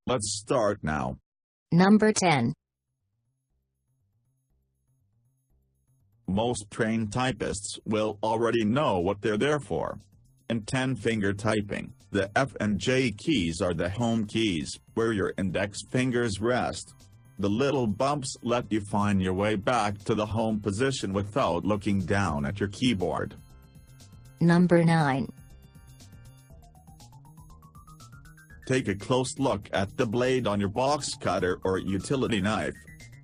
Let's start now. Number 10. Most trained typists will already know what they're there for. In 10-finger typing, the F and J keys are the home keys, where your index fingers rest. The little bumps let you find your way back to the home position without looking down at your keyboard. Number 9. Take a close look at the blade on your box cutter or utility knife.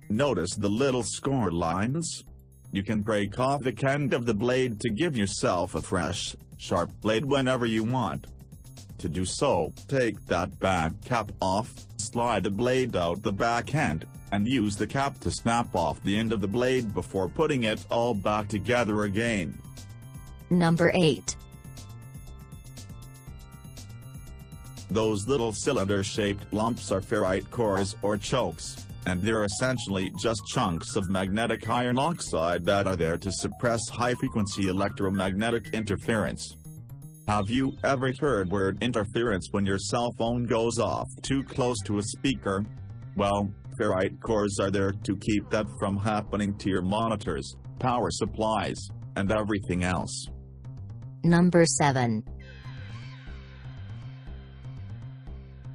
Notice the little score lines? You can break off the end of the blade to give yourself a fresh, sharp blade whenever you want. To do so, take that back cap off, slide the blade out the back end, and use the cap to snap off the end of the blade before putting it all back together again. Number 8. Those little cylinder-shaped lumps are ferrite cores or chokes, and they're essentially just chunks of magnetic iron oxide that are there to suppress high-frequency electromagnetic interference. Have you ever heard word interference when your cell phone goes off too close to a speaker? Well, ferrite cores are there to keep that from happening to your monitors, power supplies, and everything else. Number 7.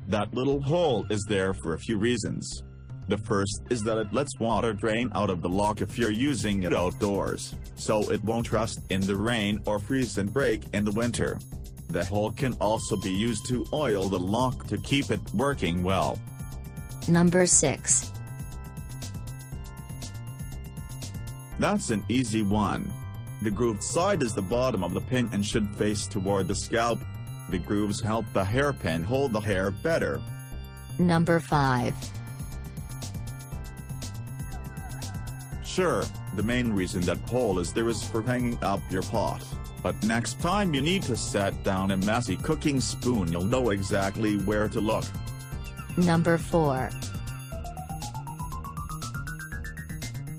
That little hole is there for a few reasons. The first is that it lets water drain out of the lock if you're using it outdoors, so it won't rust in the rain or freeze and break in the winter. The hole can also be used to oil the lock to keep it working well. Number 6. That's an easy one. The grooved side is the bottom of the pin and should face toward the scalp. The grooves help the hairpin hold the hair better. Number 5. Sure, the main reason that hole is there is for hanging up your pot, but next time you need to set down a messy cooking spoon, you'll know exactly where to look. Number 4.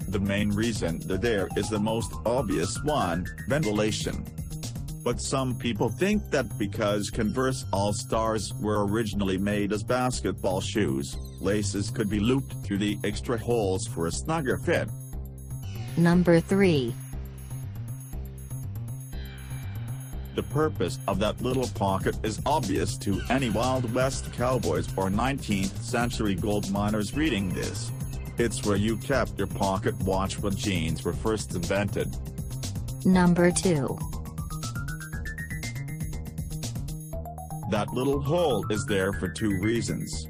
The main reason that there is the most obvious one, ventilation. But some people think that because Converse All-Stars were originally made as basketball shoes, laces could be looped through the extra holes for a snugger fit. Number 3. The purpose of that little pocket is obvious to any Wild West cowboys or 19th century gold miners reading this. It's where you kept your pocket watch when jeans were first invented. Number 2. That little hole is there for two reasons.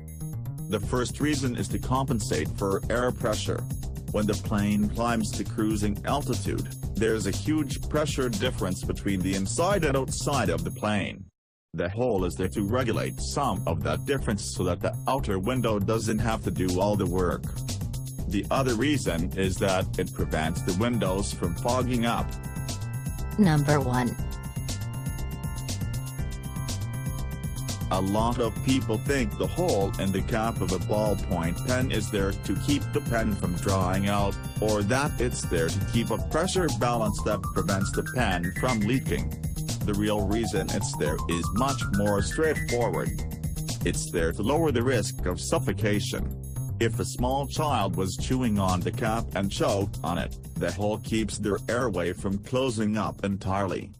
The first reason is to compensate for air pressure. When the plane climbs to cruising altitude, there's a huge pressure difference between the inside and outside of the plane. The hole is there to regulate some of that difference so that the outer window doesn't have to do all the work. The other reason is that it prevents the windows from fogging up. Number 1. A lot of people think the hole in the cap of a ballpoint pen is there to keep the pen from drying out, or that it's there to keep a pressure balance that prevents the pen from leaking. The real reason it's there is much more straightforward. It's there to lower the risk of suffocation. If a small child was chewing on the cap and choked on it, the hole keeps their airway from closing up entirely.